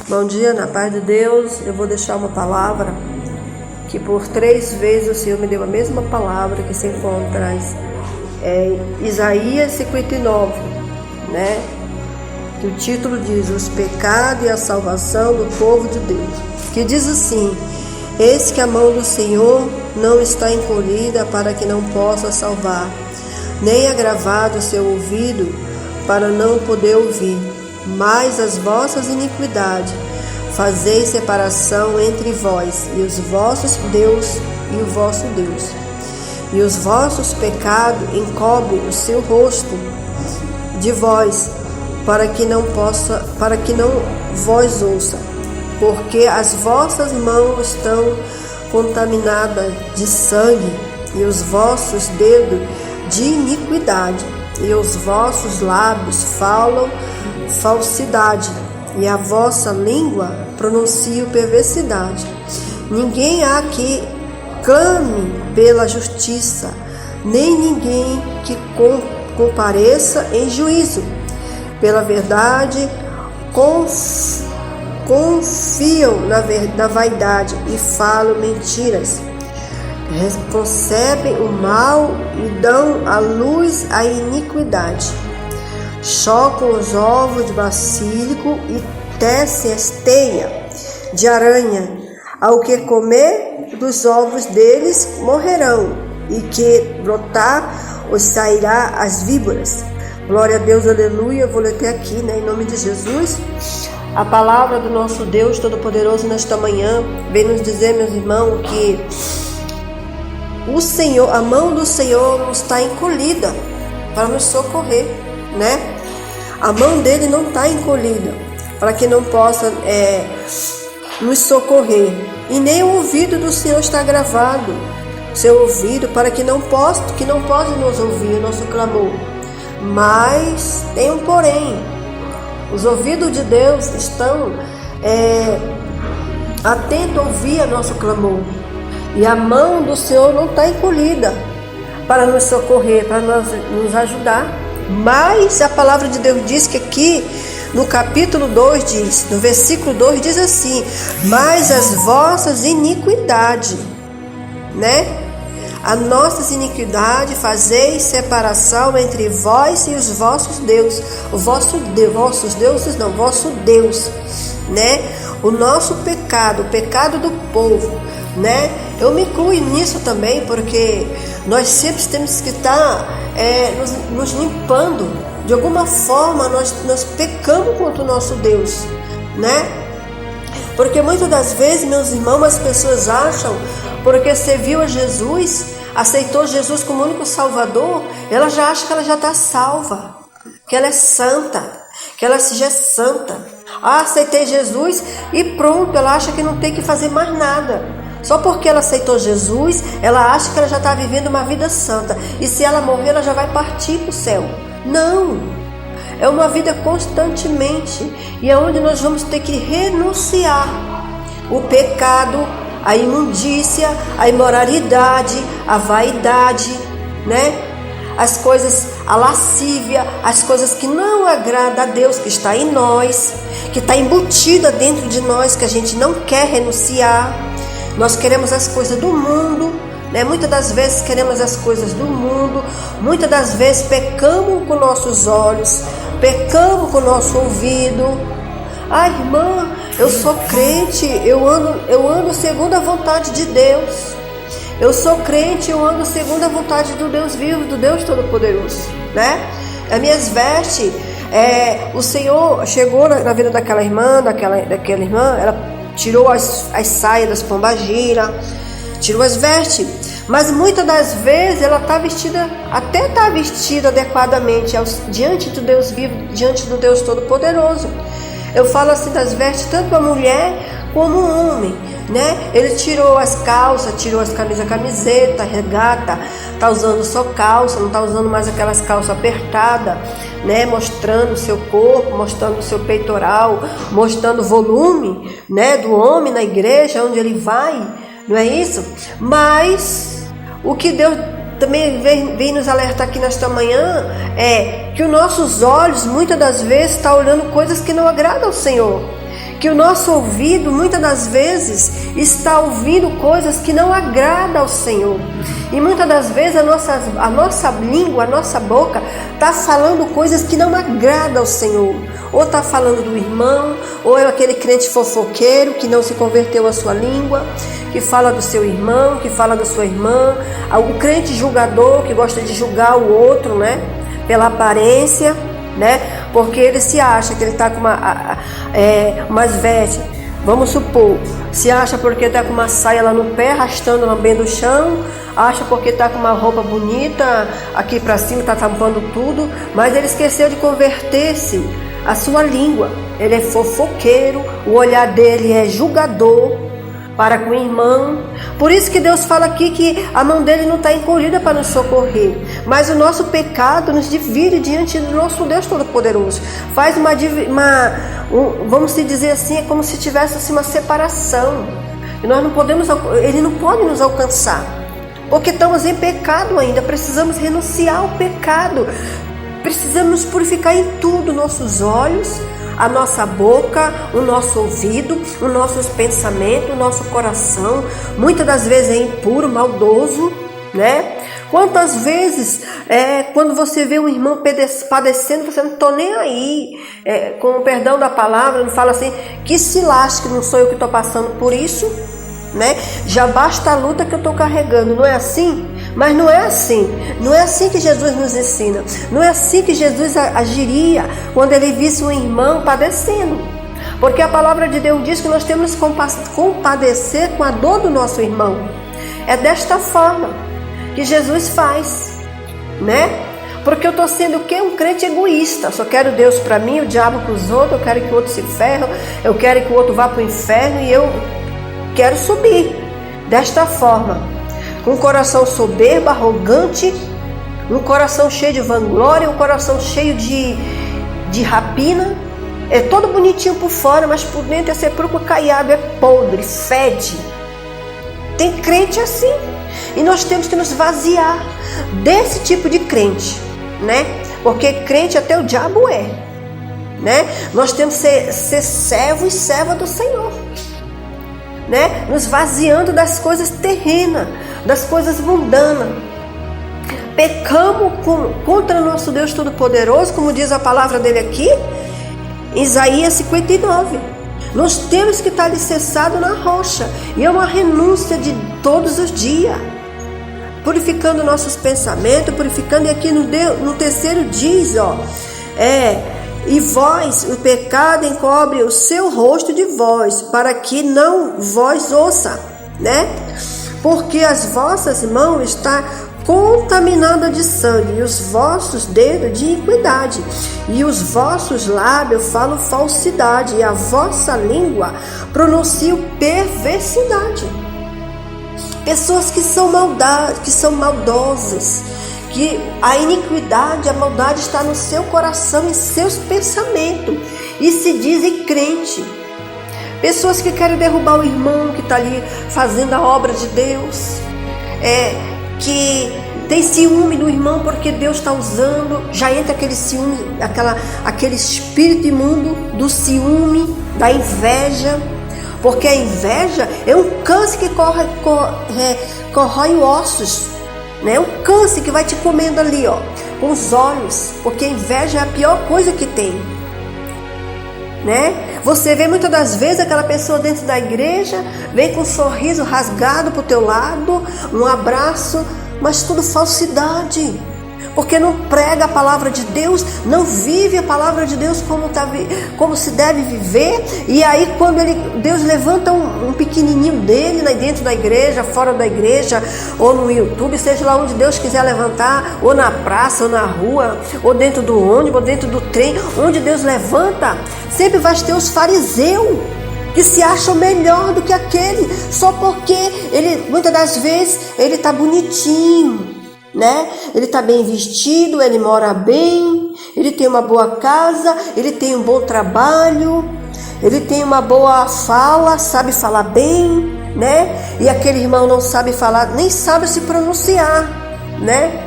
Bom dia, na paz de Deus. Eu vou deixar uma palavra que por 3 vezes o Senhor me deu a mesma palavra que se encontra em Isaías 59, né? Que o título diz: Os pecados e a salvação do povo de Deus. Que diz assim: Eis que a mão do Senhor não está encolhida para que não possa salvar, nem agravado o seu ouvido para não poder ouvir. Mas as vossas iniquidades fazeis separação entre vós e os vossos Deus e o vosso Deus. E os vossos pecados encobrem o seu rosto de vós, para que não vos ouça, porque as vossas mãos estão contaminadas de sangue, e os vossos dedos de iniquidade, e os vossos lábios falam falsidade, e a vossa língua pronuncia perversidade. Ninguém há que clame pela justiça, nem ninguém que compareça em juízo. Pela verdade, confiam na vaidade e falam mentiras. Concebem o mal e dão à luz a iniquidade. Chocam os ovos de bacílico e tecem as teias de aranha. Ao que comer dos ovos deles morrerão, e que brotar os sairá as víboras. Glória a Deus, aleluia. Eu vou ler até aqui, né, em nome de Jesus. A palavra do nosso Deus Todo-Poderoso nesta manhã vem nos dizer, meus irmãos, que o Senhor, a mão do Senhor não está encolhida para nos socorrer, né? A mão dele não está encolhida para que não possa nos socorrer, e nem o ouvido do Senhor está gravado, seu ouvido, para que não possa nos ouvir o nosso clamor. Mas tem um porém: os ouvidos de Deus estão atentos a ouvir o nosso clamor, e a mão do Senhor não está encolhida para nos socorrer, para nos ajudar. Mas a palavra de Deus diz que aqui no capítulo 2 diz, no versículo 2 diz assim: mas as vossas iniquidades, né? A nossas iniquidades fazeis separação entre vós e os vossos deuses. Vosso Deus, né? O nosso pecado, o pecado do povo, né? Eu me incluo nisso também, porque nós sempre temos que estar nos limpando. De alguma forma nós pecamos contra o nosso Deus, né? Porque muitas das vezes, meus irmãos, as pessoas acham, porque serviu a Jesus, aceitou Jesus como único Salvador, ela já acha que ela já está salva, que ela é santa, que ela seja santa. Aceitei Jesus e pronto, ela acha que não tem que fazer mais nada. Só porque ela aceitou Jesus, ela acha que ela já está vivendo uma vida santa, e se ela morrer, ela já vai partir para o céu. Não, é uma vida constantemente, e é onde nós vamos ter que renunciar o pecado, a imundícia, a imoralidade, a vaidade, né? As coisas, a lascívia, as coisas que não agradam a Deus, que está em nós, que está embutida dentro de nós, que a gente não quer renunciar. Nós queremos as coisas do mundo, né? Muitas das vezes queremos as coisas do mundo, muitas das vezes pecamos com nossos olhos, pecamos com nosso ouvido. Ah, irmã, eu sou crente, eu ando segundo a vontade de Deus. Eu sou crente, eu ando segundo a vontade do Deus vivo, do Deus Todo-Poderoso, né? As minhas vestes, o Senhor chegou na vida daquela irmã, ela tirou as saias das pombagiras, tirou as vestes, mas muitas das vezes ela está vestida adequadamente diante do Deus vivo, diante do Deus Todo-Poderoso. Eu falo assim das vestes, tanto a mulher como o homem, né? Ele tirou as calças, tirou as camiseta, regata, tá usando só calça, não tá usando mais aquelas calças apertadas, né? Mostrando o seu corpo, mostrando o seu peitoral, mostrando o volume, né? Do homem na igreja, onde ele vai, não é isso? Mas o que Deus também vem nos alertar aqui nesta manhã, que os nossos olhos muitas das vezes estão olhando coisas que não agradam ao Senhor. Que o nosso ouvido muitas das vezes está ouvindo coisas que não agradam ao Senhor. E muitas das vezes a nossa língua, a nossa boca está falando coisas que não agradam ao Senhor. Ou está falando do irmão, ou é aquele crente fofoqueiro que não se converteu à sua língua, que fala do seu irmão, que fala da sua irmã, o crente julgador que gosta de julgar o outro, né, pela aparência, né, porque ele se acha que ele está com umas vestes, vamos supor, se acha porque está com uma saia lá no pé, arrastando, lambendo o chão, acha porque está com uma roupa bonita, aqui para cima está tampando tudo, mas ele esqueceu de converter-se a sua língua. Ele é fofoqueiro, o olhar dele é julgador para com o irmão. Por isso que Deus fala aqui que a mão dele não está encolhida para nos socorrer, mas o nosso pecado nos divide diante do nosso Deus Todo-Poderoso. Faz vamos dizer assim, é como se tivesse assim, uma separação. E nós não podemos, ele não pode nos alcançar, porque estamos em pecado ainda. Precisamos renunciar ao pecado. Precisamos nos purificar em tudo, nossos olhos, a nossa boca, o nosso ouvido, os nossos pensamentos, o nosso coração. Muitas das vezes é impuro, maldoso, né? Quantas vezes, quando você vê um irmão padecendo, você não está nem aí, com o perdão da palavra, não fala assim, que se lasque, não sou eu que estou passando por isso, né? Já basta a luta que eu estou carregando, não é assim? Mas não é assim, não é assim que Jesus nos ensina, não é assim que Jesus agiria quando ele visse um irmão padecendo, porque a palavra de Deus diz que nós temos que compadecer com a dor do nosso irmão. É desta forma que Jesus faz, né? Porque eu estou sendo o quê? Um crente egoísta, só quero Deus para mim, o diabo para os outros, eu quero que o outro se ferre, eu quero que o outro vá para o inferno e eu quero subir desta forma. Um coração soberbo, arrogante, um coração cheio de vanglória, um coração cheio de rapina. É todo bonitinho por fora, mas por dentro é sepulcro caiado, é podre, fede. Tem crente assim. E nós temos que nos vaziar desse tipo de crente, né? Porque crente até o diabo é, né? Nós temos que ser servo e serva do Senhor, né? Nos vaziando das coisas terrenas, das coisas mundanas. Pecamos contra o nosso Deus Todo-Poderoso, como diz a palavra dele aqui, Isaías 59. Nós temos que estar alicerçados na rocha, e é uma renúncia de todos os dias, purificando nossos pensamentos, purificando. E aqui no terceiro diz, e vós, o pecado encobre o seu rosto de vós, para que não vós ouça, né? Porque as vossas mãos estão contaminadas de sangue, e os vossos dedos de iniquidade, e os vossos lábios falam falsidade, e a vossa língua pronuncia perversidade. Pessoas que são maldosas, que a iniquidade, a maldade está no seu coração, em seus pensamentos, e se dizem crente. Pessoas que querem derrubar o irmão que está ali fazendo a obra de Deus, que tem ciúme do irmão porque Deus está usando, já entra aquele ciúme, aquele espírito imundo do ciúme, da inveja, porque a inveja é um câncer que corrói ossos, né? Um câncer que vai te comendo ali, com os olhos, porque a inveja é a pior coisa que tem, né? Você vê muitas das vezes aquela pessoa dentro da igreja, vem com um sorriso rasgado para o teu lado, um abraço, mas tudo falsidade, porque não prega a palavra de Deus, não vive a palavra de Deus como se deve viver. E aí quando Deus levanta um pequenininho dele dentro da igreja, fora da igreja, ou no YouTube, seja lá onde Deus quiser levantar, ou na praça, ou na rua, ou dentro do ônibus, ou dentro do trem, onde Deus levanta, sempre vai ter os fariseus que se acham melhor do que aquele, só porque muitas das vezes ele está bonitinho, né? Ele está bem vestido, ele mora bem, ele tem uma boa casa, ele tem um bom trabalho, ele tem uma boa fala, sabe falar bem, né? E aquele irmão não sabe falar, nem sabe se pronunciar, né?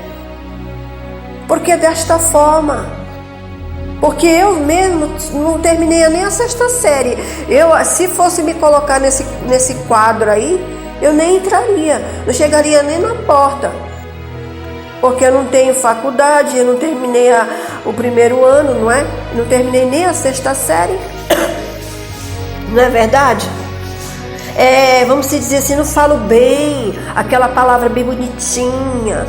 Porque desta forma, porque eu mesmo não terminei nem a 6ª série. Se fosse me colocar nesse quadro aí, eu nem entraria, não chegaria nem na porta. Porque eu não tenho faculdade, eu não terminei o 1º ano, não é? Não terminei nem a 6ª série. Não é verdade? Vamos dizer assim, não falo bem, aquela palavra bem bonitinha,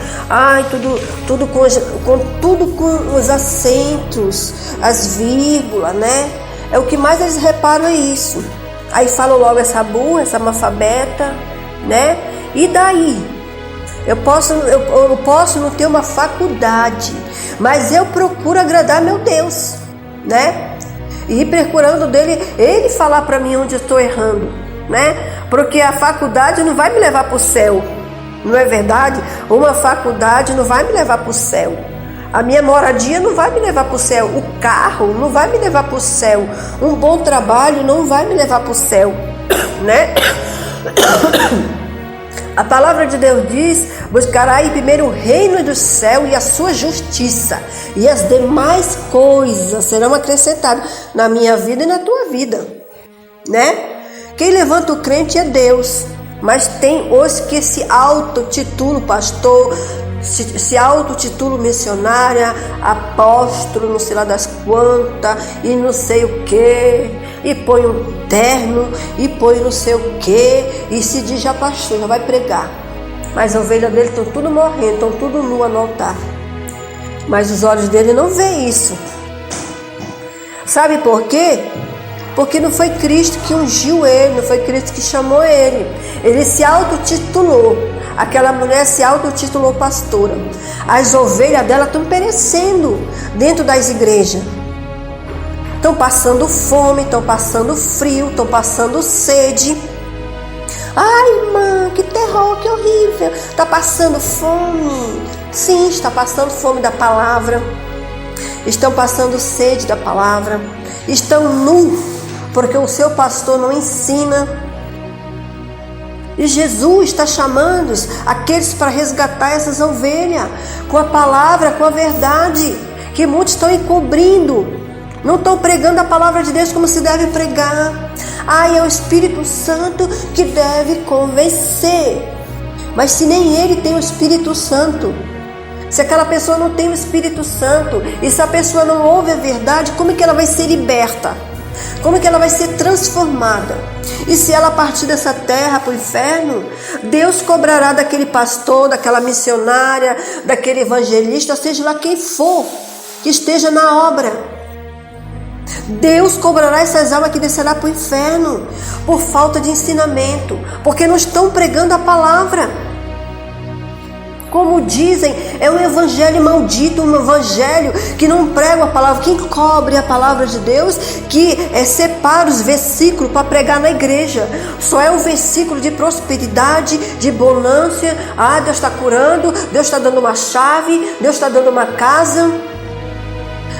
tudo com os acentos, as vírgulas, né? O que mais eles reparam é isso. Aí falam logo essa burra, essa analfabeta, né? E daí? Eu posso não ter uma faculdade, mas eu procuro agradar meu Deus, né? E procurando dele, ele falar para mim onde eu estou errando, né? Porque a faculdade não vai me levar para o céu, não é verdade? Uma faculdade não vai me levar para o céu. A minha moradia não vai me levar para o céu. O carro não vai me levar para o céu. Um bom trabalho não vai me levar para o céu, né? A palavra de Deus diz: buscará primeiro o reino do céu e a sua justiça, e as demais coisas serão acrescentadas na minha vida e na tua vida, né? Quem levanta o crente é Deus, mas tem os que se autotitulam pastor, se autotitulam missionária, apóstolo, não sei lá das quantas, e não sei o que, e põe um terno, e põe não sei o que, e se diz já pastor, já vai pregar. Mas as ovelhas dele estão tudo morrendo, estão tudo nua no altar. Mas os olhos dele não veem isso. Sabe por quê? Porque não foi Cristo que ungiu ele, não foi Cristo que chamou ele. Ele se autotitulou. Aquela mulher se autotitulou pastora. As ovelhas dela estão perecendo dentro das igrejas. Estão passando fome, estão passando frio, estão passando sede. Ai, irmã, que terror, que horrível. Está passando fome. Sim, está passando fome da palavra. Estão passando sede da palavra. Estão nus, porque o seu pastor não ensina. E Jesus está chamando aqueles para resgatar essas ovelhas com a palavra, com a verdade, que muitos estão encobrindo. Não estão pregando a palavra de Deus como se deve pregar. É o Espírito Santo que deve convencer. Mas se nem ele tem o Espírito Santo, se aquela pessoa não tem o Espírito Santo, e se a pessoa não ouve a verdade, como é que ela vai ser liberta? Como é que ela vai ser transformada? E se ela partir dessa terra para o inferno, Deus cobrará daquele pastor, daquela missionária, daquele evangelista, seja lá quem for, que esteja na obra. Deus cobrará essas almas que descerá para o inferno por falta de ensinamento, porque não estão pregando a palavra. Como dizem, é um evangelho maldito, um evangelho que não prega a palavra. Quem cobre a palavra de Deus, que separa os versículos para pregar na igreja. Só é um versículo de prosperidade, de bonância. Deus está curando, Deus está dando uma chave, Deus está dando uma casa.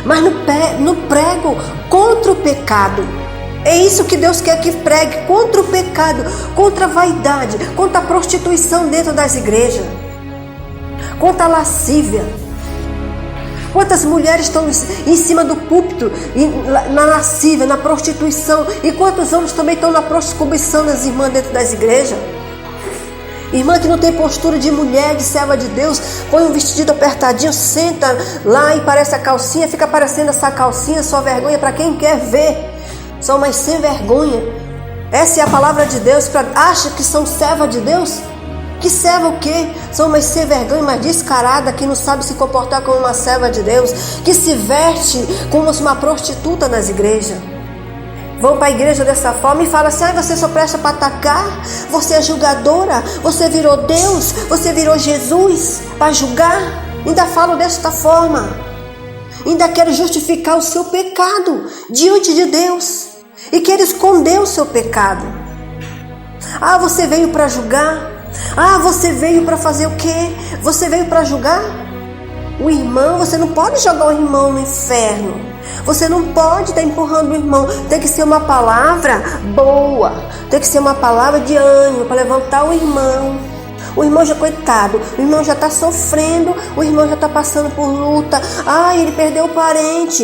Mas não prego contra o pecado. É isso que Deus quer que pregue, contra o pecado, contra a vaidade, contra a prostituição dentro das igrejas, contra a lascívia. Quantas mulheres estão em cima do púlpito, na lascívia, na prostituição, e quantos homens também estão na prostituição das irmãs dentro das igrejas? Irmã que não tem postura de mulher, de serva de Deus, põe um vestido apertadinho, senta lá e parece a calcinha, fica parecendo essa calcinha, só vergonha para quem quer ver. São umas sem vergonha. Essa é a palavra de Deus. Acha que são serva de Deus? Que serva o quê? São umas sem vergonha, mas descarada, que não sabe se comportar como uma serva de Deus, que se veste como uma prostituta nas igrejas. Vão para a igreja dessa forma e falam assim: você só presta para atacar, você é julgadora, você virou Deus, você virou Jesus para julgar. Ainda falam desta forma, ainda querem justificar o seu pecado diante de Deus e querem esconder o seu pecado. Você veio para julgar? Você veio para fazer o quê? Você veio para julgar? O irmão, você não pode jogar o irmão no inferno. Você não pode estar empurrando o irmão. Tem que ser uma palavra boa. Tem que ser uma palavra de ânimo para levantar o irmão. O irmão já, coitado, o irmão já está sofrendo, o irmão já está passando por luta. Ele perdeu o parente.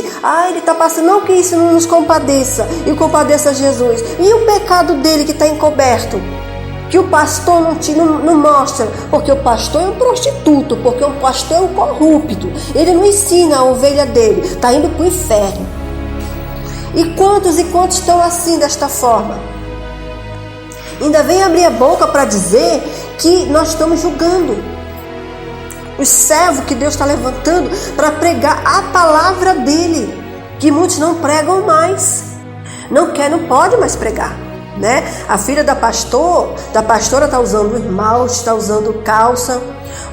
Ele está passando. Não que isso não nos compadeça e compadeça Jesus. E o pecado dele que está encoberto? Que o pastor não mostra, porque o pastor é um prostituto, porque o pastor é um corrupto. Ele não ensina a ovelha dele, está indo para o inferno. E quantos estão assim, desta forma? Ainda vem abrir a boca para dizer que nós estamos julgando os servos que Deus está levantando para pregar a palavra dele, que muitos não pregam mais, não pode mais pregar, né? A filha da pastora está usando esmalte, está usando calça.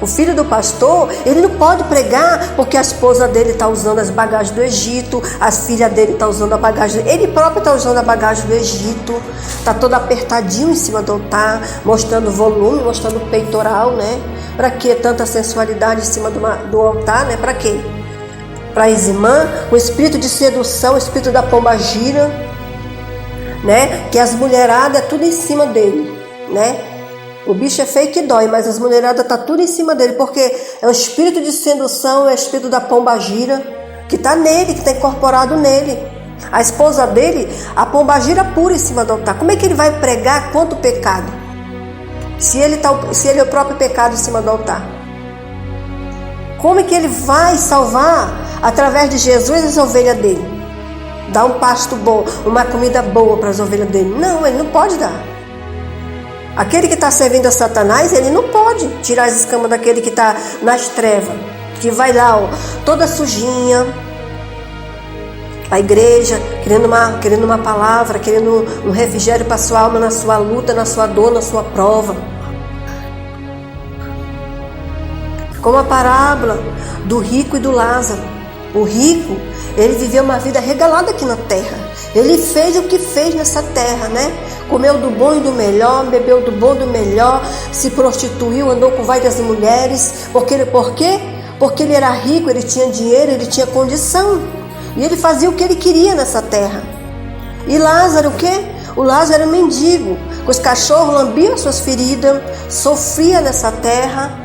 O filho do pastor, ele não pode pregar porque a esposa dele está usando as bagagens do Egito, a filha dele está usando a bagagem, ele próprio está usando a bagagem do Egito, está todo apertadinho em cima do altar, mostrando volume, mostrando peitoral, né? Para que tanta sensualidade em cima do altar, né? Para quê? Para eximar o espírito de sedução, o espírito da pombagira, né? Que as mulheradas é tudo em cima dele, né? O bicho é feio que dói, mas as mulheradas tá tudo em cima dele, porque é o espírito de sedução, é o espírito da pombagira que está nele, que está incorporado nele. A esposa dele, a pombagira pura em cima do altar. Como é que ele vai pregar contra o pecado? Se ele é o próprio pecado em cima do altar. Como é que ele vai salvar através de Jesus as ovelhas dele? Dar um pasto bom, uma comida boa para as ovelhas dele? Não, ele não pode dar. Aquele que está servindo a Satanás, ele não pode tirar as escamas daquele que está nas trevas, que vai lá, toda sujinha, a igreja, querendo uma palavra, querendo um refrigério para a sua alma, na sua luta, na sua dor, na sua prova. Como a parábola do rico e do Lázaro. O rico, ele viveu uma vida regalada aqui na terra. Ele fez o que fez nessa terra, né? Comeu do bom e do melhor, bebeu do bom e do melhor, se prostituiu, andou com várias mulheres. Por quê? Porque ele era rico, ele tinha dinheiro, ele tinha condição. E ele fazia o que ele queria nessa terra. E Lázaro, o quê? O Lázaro era um mendigo, que os cachorros lambiam suas feridas, sofria nessa terra.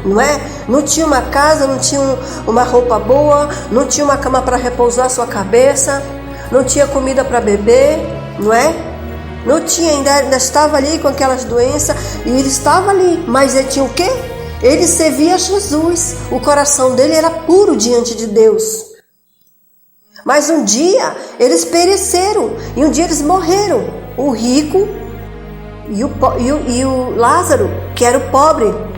Não é? Não tinha uma casa, não tinha uma roupa boa, não tinha uma cama para repousar sua cabeça, não tinha comida para beber, não é? Não tinha, ainda estava ali com aquelas doenças, e ele estava ali, mas ele tinha o quê? Ele servia a Jesus, o coração dele era puro diante de Deus. Mas um dia eles pereceram, e um dia eles morreram, o rico e o Lázaro, que era o pobre.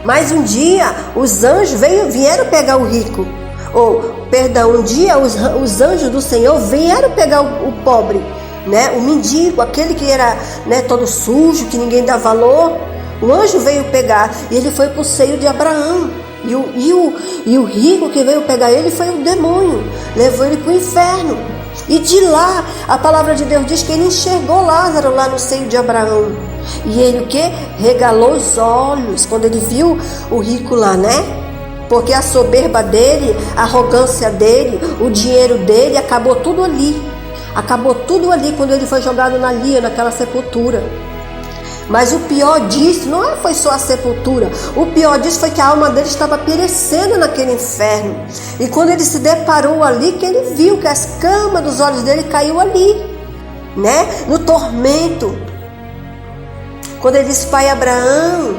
Mas um dia os anjos vieram pegar o rico. Um dia os anjos do Senhor vieram pegar o pobre, né? O mendigo, aquele que era, né, todo sujo, que ninguém dá valor. O anjo veio pegar e ele foi para o seio de Abraão. E o rico que veio pegar ele foi o demônio, levou ele para o inferno. E de lá, a palavra de Deus diz que ele enxergou Lázaro lá no seio de Abraão. E ele o quê? Regalou os olhos quando ele viu o rico lá, né? Porque a soberba dele, a arrogância dele, o dinheiro dele, acabou tudo ali. Acabou tudo ali quando ele foi jogado naquela sepultura. Mas o pior disso não foi só a sepultura. O pior disso foi que a alma dele estava perecendo naquele inferno. E quando ele se deparou ali, que ele viu que as camas dos olhos dele caiu ali, né? No tormento. Quando ele disse: Pai Abraão,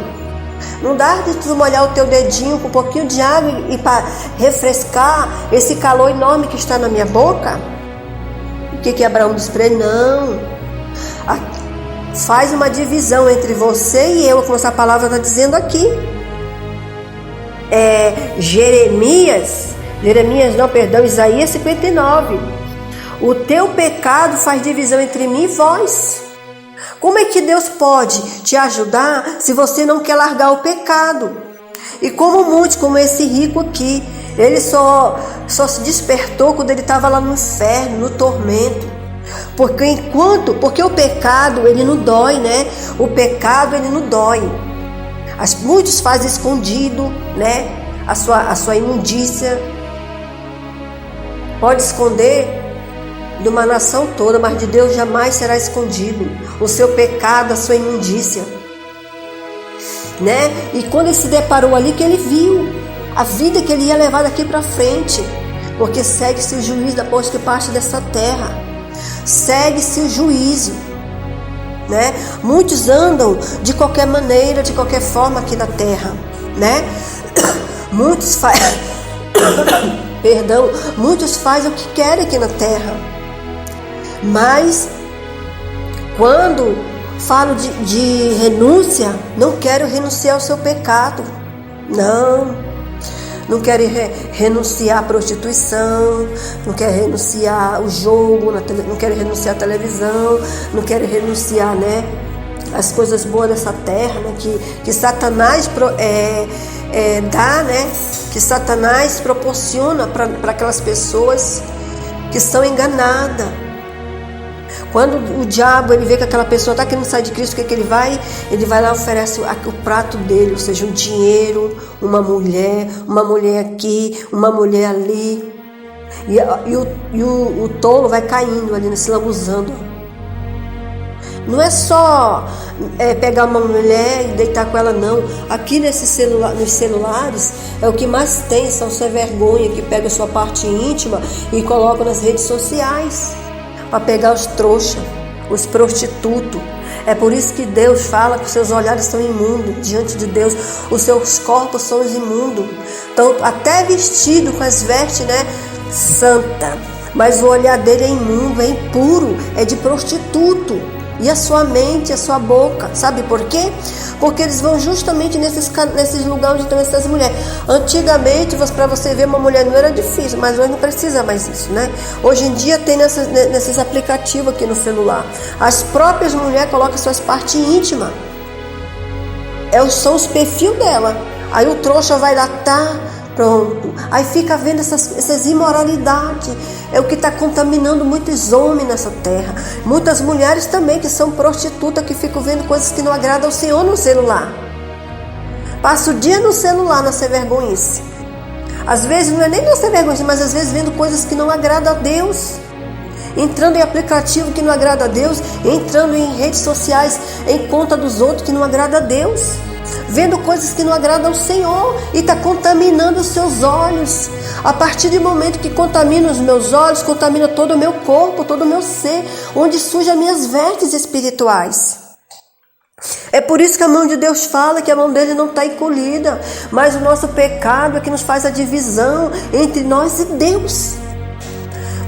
não dá de tu molhar o teu dedinho com um pouquinho de água e para refrescar esse calor enorme que está na minha boca? O que Abraão disse para ele? Não. Faz uma divisão entre você e eu, como essa palavra está dizendo aqui. Isaías 59. O teu pecado faz divisão entre mim e vós. Como é que Deus pode te ajudar se você não quer largar o pecado? E como muitos, como esse rico aqui, ele só se despertou quando ele estava lá no inferno, no tormento. Porque o pecado, ele não dói, né? O pecado, ele não dói. Muitos fazem escondido, né? A sua imundícia. Pode esconder de uma nação toda, mas de Deus jamais será escondido. O seu pecado, a sua imundícia. né? E quando ele se deparou ali, que ele viu a vida que ele ia levar daqui para frente, porque segue-se o juízo depois que parte dessa terra, segue-se o juízo, né? Muitos andam de qualquer maneira, de qualquer forma aqui na terra, né? Muitos fazem muitos fazem o que querem aqui na terra, mas quando falo de renúncia, não quero renunciar ao seu pecado, não quero renunciar à prostituição, não quero renunciar ao jogo, não quero renunciar à televisão, não quero renunciar, né, às coisas boas dessa terra, né, que Satanás dá, né, que Satanás proporciona para aquelas pessoas que são enganadas. Quando o diabo ele vê que aquela pessoa está querendo sair de Cristo, o que ele vai? Ele vai lá e oferece o prato dele, ou seja, um dinheiro, uma mulher aqui, uma mulher ali. E o tolo vai caindo ali, se lambuzando. Não é só pegar uma mulher e deitar com ela, não. Aqui nos celulares, o que mais tem são sem vergonha, que pega a sua parte íntima e coloca nas redes sociais, para pegar os trouxas, os prostitutos. É por isso que Deus fala que os seus olhares são imundos diante de Deus, os seus corpos são imundos. Então, até vestido com as vestes, né, santa, mas o olhar dele é imundo, é impuro, é de prostituto. E a sua mente, a sua boca, sabe por quê? Porque eles vão justamente nesses lugares onde estão essas mulheres. Antigamente, para você ver uma mulher não era difícil, mas hoje não precisa mais isso, né? Hoje em dia tem nesses aplicativos aqui no celular. As próprias mulheres colocam suas partes íntimas. São os perfis dela. Aí o trouxa vai lá, pronto. Aí fica vendo essas imoralidades. É o que está contaminando muitos homens nessa terra. Muitas mulheres também que são prostitutas, que ficam vendo coisas que não agradam ao Senhor no celular. Passa o dia no celular, na sem vergonhice. Às vezes não é nem na sem vergonhice, mas às vezes vendo coisas que não agradam a Deus. Entrando em aplicativo que não agrada a Deus. Entrando em redes sociais em conta dos outros que não agrada a Deus. Vendo coisas que não agradam ao Senhor e está contaminando os seus olhos. A partir do momento que contamina os meus olhos, contamina todo o meu corpo, todo o meu ser, onde suja minhas vestes espirituais. É por isso que a mão de Deus fala que a mão dele não está encolhida, mas o nosso pecado é que nos faz a divisão entre nós e Deus.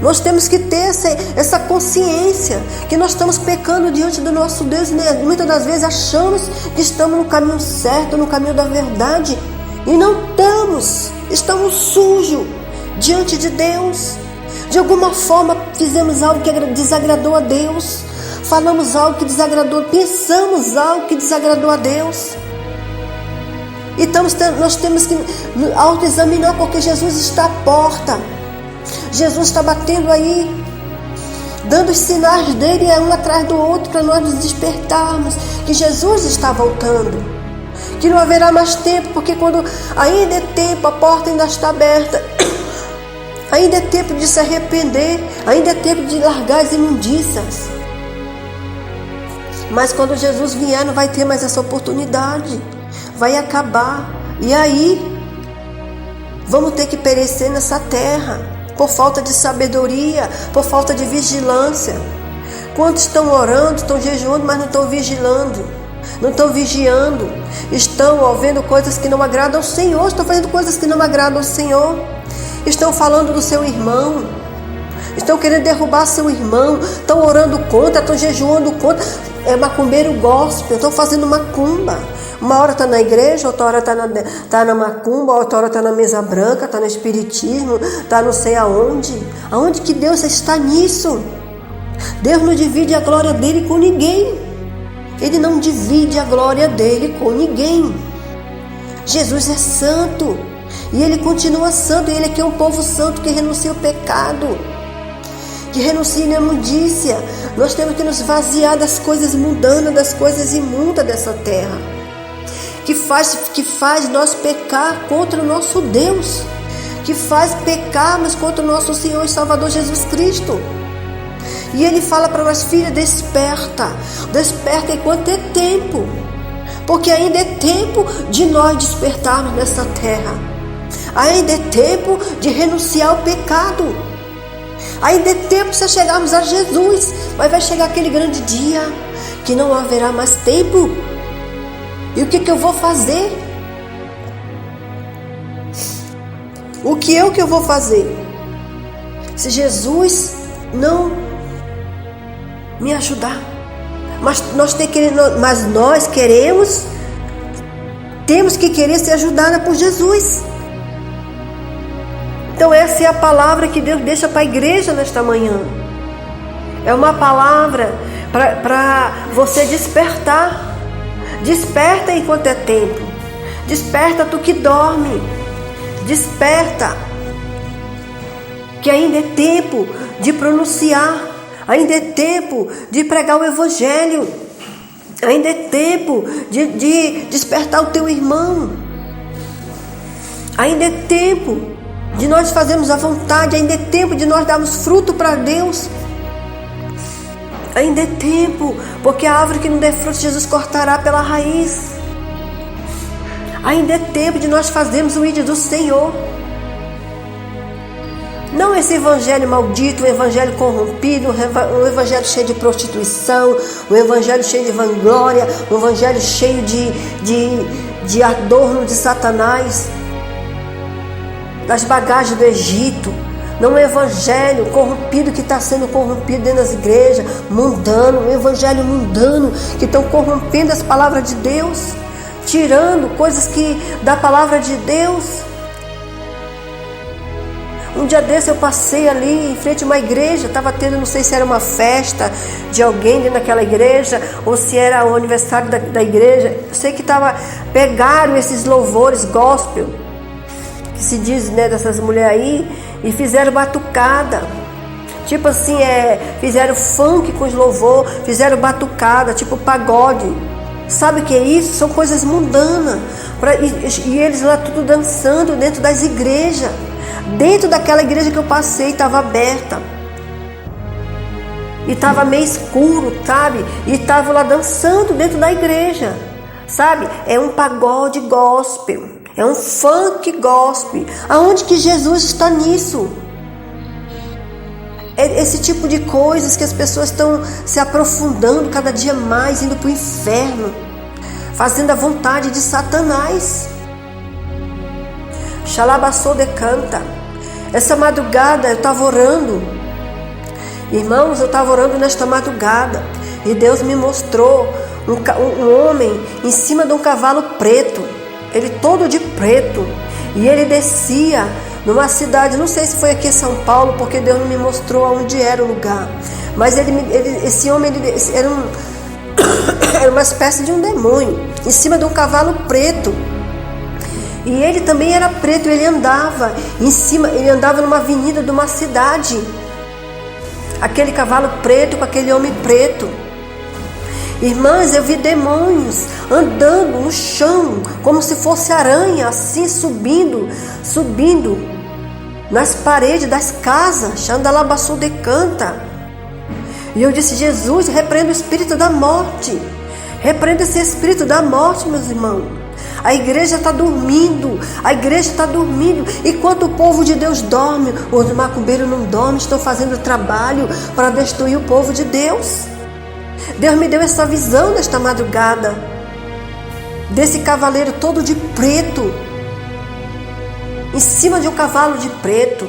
Nós temos que ter essa consciência que nós estamos pecando diante do nosso Deus, né? Muitas das vezes achamos que estamos no caminho certo, no caminho da verdade, e não estamos sujos diante de Deus. De alguma forma fizemos algo que desagradou a Deus, falamos algo que desagradou, pensamos algo que desagradou a Deus. E nós temos que autoexaminar, porque Jesus está à porta. Jesus está batendo aí, dando os sinais dele um atrás do outro para nós nos despertarmos que Jesus está voltando, que não haverá mais tempo, porque quando ainda é tempo, a porta ainda está aberta, ainda é tempo de se arrepender, ainda é tempo de largar as imundícias. Mas quando Jesus vier, não vai ter mais essa oportunidade, vai acabar, e aí vamos ter que perecer nessa terra, por falta de sabedoria, por falta de vigilância. Quantos estão orando, estão jejuando, mas não estão vigilando, não estão vigiando, estão vendo coisas que não agradam ao Senhor, estão fazendo coisas que não agradam ao Senhor, estão falando do seu irmão, estão querendo derrubar seu irmão, estão orando contra, estão jejuando contra. É macumbeiro gospel, estão fazendo macumba. Uma hora está na igreja, outra hora está na macumba, outra hora está na mesa branca, está no espiritismo, está não sei aonde. Aonde que Deus está nisso? Deus não divide a glória dele com ninguém. Ele não divide a glória dele com ninguém. Jesus é santo e ele continua santo, e ele aqui é um povo santo que renuncia ao pecado, que renuncia à imundícia. Nós temos que nos vaziar das coisas mundanas, das coisas imundas dessa terra, que faz nós pecar contra o nosso Deus, que faz pecarmos contra o nosso Senhor e Salvador Jesus Cristo. E ele fala para nós: filha, desperta enquanto é tempo. Porque ainda é tempo de nós despertarmos nessa terra. Ainda é tempo de renunciar ao pecado. Ainda é tempo de chegarmos a Jesus. Mas vai chegar aquele grande dia que não haverá mais tempo. E o que eu vou fazer? O que eu vou fazer? Se Jesus não me ajudar. Mas nós queremos, temos que querer ser ajudada por Jesus. Então essa é a palavra que Deus deixa para a igreja nesta manhã. É uma palavra para você despertar. Desperta enquanto é tempo. Desperta tu que dorme. Desperta. Que ainda é tempo de pronunciar. Ainda é tempo de pregar o evangelho. Ainda é tempo de despertar o teu irmão. Ainda é tempo de nós fazermos a vontade. Ainda é tempo de nós darmos fruto para Deus. Ainda é tempo, porque a árvore que não der fruto, Jesus cortará pela raiz. Ainda é tempo de nós fazermos o ídolo do Senhor. Não esse evangelho maldito, um evangelho corrompido, um evangelho cheio de prostituição, um evangelho cheio de vanglória, um evangelho cheio de adorno de Satanás, das bagagens do Egito. Não um evangelho corrompido que está sendo corrompido dentro das igrejas, mundano, um evangelho mundano que estão corrompendo as palavras de Deus, tirando coisas da palavra de Deus. Um dia desse eu passei ali em frente a uma igreja, estava tendo, não sei se era uma festa de alguém dentro daquela igreja, ou se era o aniversário da igreja. Eu sei que pegaram esses louvores gospel, que se diz, né, dessas mulheres aí, e fizeram batucada. Tipo assim, fizeram funk com os louvor, fizeram batucada, tipo pagode. Sabe o que é isso? São coisas mundanas. E eles lá tudo dançando dentro das igrejas. Dentro daquela igreja que eu passei, estava aberta. E estava meio escuro, sabe? E estavam lá dançando dentro da igreja. Sabe? É um pagode gospel. É um funk gospel. Aonde que Jesus está nisso? É esse tipo de coisas que as pessoas estão se aprofundando cada dia mais, indo para o inferno, fazendo a vontade de Satanás. Xalabaçou de canta. Essa madrugada eu estava orando. Irmãos, eu estava orando nesta madrugada. E Deus me mostrou um homem em cima de um cavalo preto. Ele todo de preto. E ele descia numa cidade, não sei se foi aqui em São Paulo, porque Deus não me mostrou onde era o lugar. Mas esse homem era uma espécie de um demônio, em cima de um cavalo preto. E ele também era preto, ele andava numa avenida de uma cidade. Aquele cavalo preto com aquele homem preto. Irmãs, eu vi demônios andando no chão, como se fosse aranha, assim subindo nas paredes das casas. Xandalabaçu de canta. E eu disse: Jesus, repreenda o espírito da morte. Repreenda esse espírito da morte, meus irmãos. A igreja está dormindo. A igreja está dormindo. Enquanto o povo de Deus dorme, os macumbeiros não dormem, estão fazendo trabalho para destruir o povo de Deus. Deus me deu essa visão nesta madrugada, desse cavaleiro todo de preto, em cima de um cavalo de preto.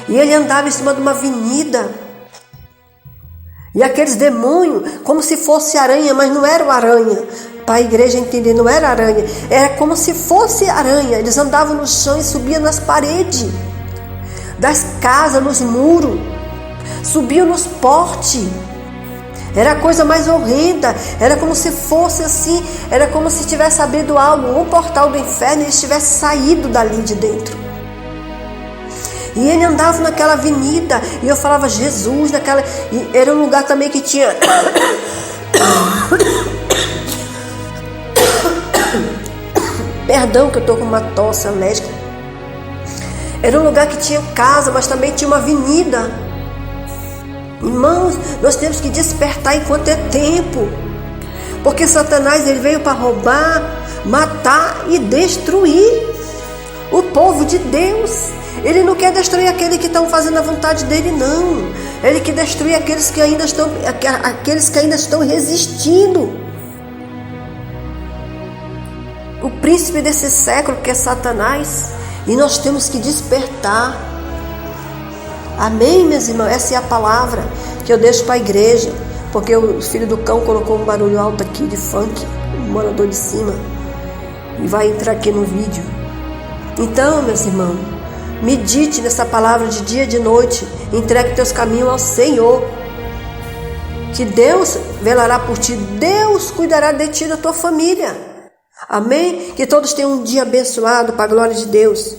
E ele andava em cima de uma avenida. E aqueles demônios, como se fosse aranha, mas não era aranha. Para a igreja entender, não era aranha. Era como se fosse aranha. Eles andavam no chão e subiam nas paredes das casas, nos muros. Subiam nos portes. Era a coisa mais horrenda. Era como se fosse assim. Era como se tivesse abrido algo, um portal do inferno, e eles tivessem saído dali de dentro. E ele andava naquela avenida. E eu falava: Jesus, naquela. E era um lugar também que tinha. Perdão que eu estou com uma tosse alérgica. Era um lugar que tinha casa, mas também tinha uma avenida. Irmãos, nós temos que despertar enquanto é tempo. Porque Satanás ele veio para roubar, matar e destruir o povo de Deus. Ele não quer destruir aqueles que estão fazendo a vontade dele, não. Ele quer destruir aqueles que ainda estão resistindo. O príncipe desse século que é Satanás. E nós temos que despertar. Amém, meus irmãos? Essa é a palavra que eu deixo para a igreja. Porque o filho do cão colocou um barulho alto aqui de funk, o morador de cima. E vai entrar aqui no vídeo. Então, meus irmãos, medite nessa palavra de dia e de noite. Entregue teus caminhos ao Senhor. Que Deus velará por ti. Deus cuidará de ti e da tua família. Amém? Que todos tenham um dia abençoado para a glória de Deus.